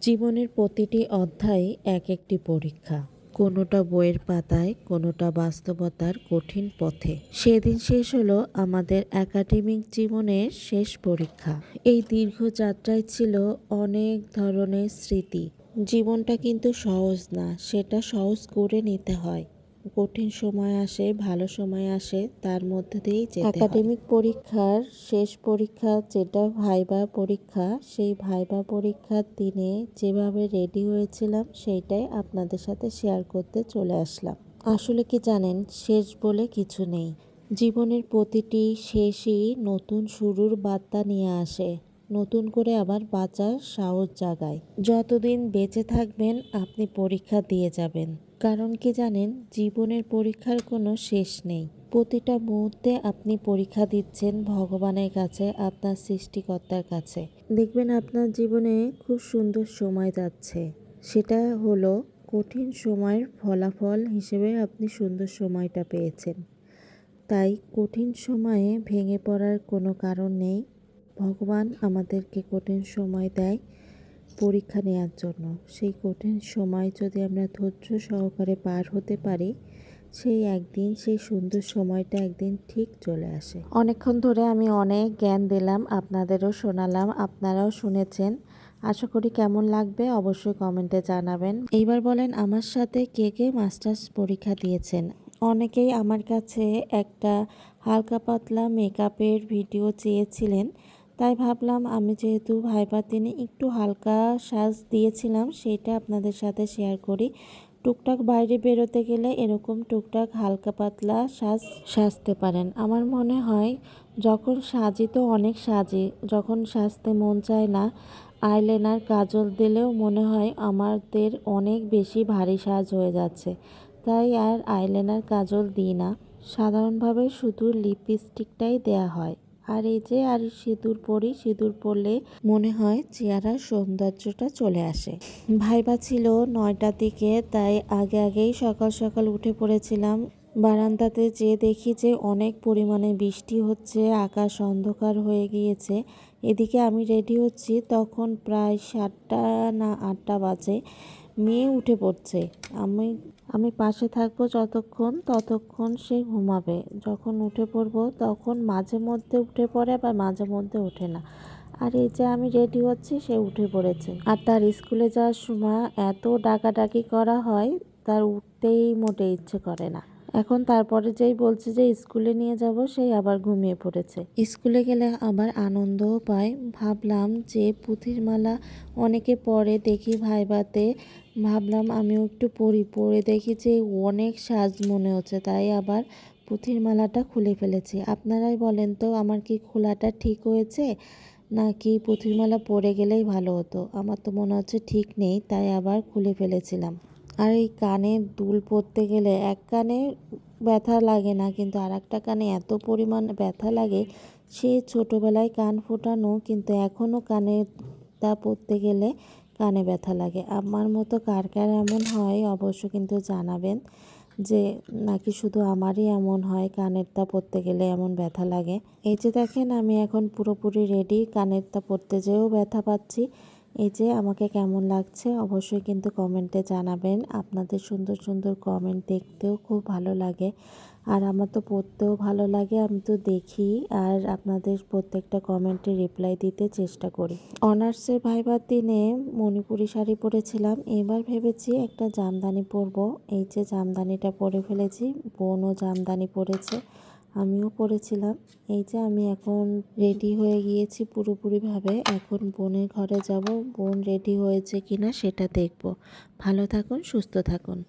জীবনের প্রতিটি অধ্যায় এক একটি পরীক্ষা, কোনোটা বইয়ের পাতায়, কোনোটা বাস্তবতার কঠিন পথে। সেদিন শেষ হলো আমাদের একাডেমিক জীবনের শেষ পরীক্ষা। এই দীর্ঘ যাত্রায় ছিল অনেক ধরনের স্মৃতি। জীবনটা কিন্তু সহজ না, সেটা সহজ করে নিতে হয়। কঠিন সময় আসে, ভালো সময় আসে, তার মধ্যে দিয়েই যেতে হয়। একাডেমিক পরীক্ষার শেষ পরীক্ষা যেটা ভাইবা পরীক্ষা, সেই ভাইবা পরীক্ষার দিনে যেভাবে রেডি হয়েছিলাম সেইটাই আপনাদের সাথে শেয়ার করতে চলে আসলাম। আসলে কি জানেন, শেষ বলে কিছু নেই। জীবনের প্রতিটি শেষই নতুন শুরুর বার্তা নিয়ে আসে, নতুন করে আবার বাঁচার সাহস জাগায়। যতদিন বেঁচে থাকবেন আপনি পরীক্ষা দিয়ে যাবেন। কারণ কি জানেন, জীবনের পরীক্ষার কোনো শেষ নেই। প্রতিটা মুহূর্তে আপনি পরীক্ষা দিচ্ছেন ভগবানের কাছে, আপনার সৃষ্টিকর্তার কাছে। দেখবেন আপনার জীবনে খুব সুন্দর সময় যাচ্ছে। সেটা হলো কঠিন সময়ের ফলাফল হিসেবে আপনি সুন্দর সময়টা পেয়েছেন। তাই কঠিন সময়ে ভেঙে পড়ার কোনো কারণ নেই। ভগবান আমাদেরকে কঠিন সময় দেয় পরীক্ষা নেওয়ার জন্য। সেই কঠিন সময় যদি আমরা ধৈর্য সহকারে পার হতে পারি, সেই একদিন সেই সুন্দর সময়টা একদিন ঠিক চলে আসে। অনেকক্ষণ ধরে আমি অনেক জ্ঞান দিলাম, আপনাদেরও শোনালাম, আপনারাও শুনেছেন। আশা করি কেমন লাগবে অবশ্যই কমেন্টে জানাবেন। এইবার বলেন, আমার সাথে কে কে মাস্টার্স পরীক্ষা দিয়েছেন? অনেকেই আমার কাছে একটা হালকা পাতলা মেকআপের ভিডিও চেয়েছিলেন, তাই ভাবলাম আমি যেহেতু ভাইবার দিনে একটু হালকা সাজ দিয়েছিলাম, সেটা আপনাদের সাথে শেয়ার করি। টুকটাক বাইরে বেরোতে গেলে এরকম টুকটাক হালকা পাতলা সাজতে পারেন। আমার মনে হয় যখন সাজি তো অনেক সাজি, যখন সাজতে মন চায় না, আইলাইনার কাজল দিলেও মনে হয় আমাদের অনেক বেশি ভারী সাজ হয়ে যাচ্ছে। তাই আর আইলাইনার কাজল দিই না, সাধারণভাবে শুধু লিপস্টিকটাই দেয়া হয়। আর এই যে আর সিঁদুর পরি, সিঁদুর পরলে মনে হয় চেহারার সৌন্দর্যটা চলে আসে। ভাইবা ছিল 9টার দিকে, তাই আগেই সকাল সকাল উঠে পড়েছিলাম। বারান্দাতে যেয়ে দেখি যে অনেক পরিমাণে বৃষ্টি হচ্ছে, আকাশ অন্ধকার হয়ে গিয়েছে। এদিকে আমি রেডি হচ্ছি, তখন প্রায় 7টা না 8টা বাজে। মেয়ে উঠে পড়ছে। আমি পাশে থাকবো ততক্ষণ সে ঘুমাবে। যখন উঠে পড়বো তখন মাঝে মধ্যে উঠে পড়ে, আবার মাঝে মধ্যে ওঠে না। আর এই যে আমি রেডি হচ্ছি, সে উঠে পড়েছে। আর তার স্কুলে যাওয়ার সময় এত ডাকাডাকি করা হয়, তার উঠতেই মোটে ইচ্ছে করে না। এখন তারপরে যেই বলছে যে স্কুলে নিয়ে যাব, সেই আবার ঘুমিয়ে পড়েছে। স্কুলে গেলে আবার আনন্দও পায়। ভাবলাম যে পুঁথির মালা অনেকে পরে দেখি ভাইবাতে, ভাবলাম আমিও একটু পরে দেখি যে অনেক সাজ মনে হচ্ছে, তাই আবার পুঁথির মালাটা খুলে ফেলেছি। আপনারাই বলেন তো, আমার কি খোলাটা ঠিক হয়েছে নাকি পুঁথির মালা পরে গেলেই ভালো হতো? আমার তো মনে হচ্ছে ঠিক নেই, তাই আবার খুলে ফেলেছিলাম। আর এই কানে দুল পরতে গেলে এক কানে ব্যথা লাগে না, কিন্তু আর একটা কানে এত পরিমাণ ব্যথা লাগে। সে ছোটোবেলায় কান ফোটানো, কিন্তু এখনও কানেরটা পরতে গেলে কানে ব্যথা লাগে। আমার মতো কার কার এমন হয় অবশ্য কিন্তু জানাবেন, যে নাকি শুধু আমারই এমন হয়, কানেরটা পরতে গেলে এমন ব্যথা লাগে। এই যে দেখেন, আমি এখন পুরোপুরি রেডি, কানেরটা পরতে যেয়েও ব্যথা পাচ্ছি। এই যে আমাকে কেমন লাগছে অবশ্যই কিন্তু কমেন্টে জানাবেন। আপনাদের সুন্দর সুন্দর কমেন্ট দেখতেও খুব ভালো লাগে, আর আমার তো পড়তেও ভালো লাগে। আমি তো দেখি আর আপনাদের প্রত্যেকটা কমেন্টে রিপ্লাই দিতে চেষ্টা করি। অনার্সের ভাইবার দিনে মণিপুরি শাড়ি পরেছিলাম, এবার ভেবেছি একটা জামদানি পরবো। এই যে জামদানিটা পরে ফেলেছি, বোনও জামদানি পরেছে, আমিও পরেছিলাম। এই যে আমি এখন রেডি হয়ে গিয়েছি পুরোপুরিভাবে। এখন বোনের ঘরে যাব, বোন রেডি হয়েছে কিনা সেটা দেখব। ভালো থাকুন, সুস্থ থাকুন।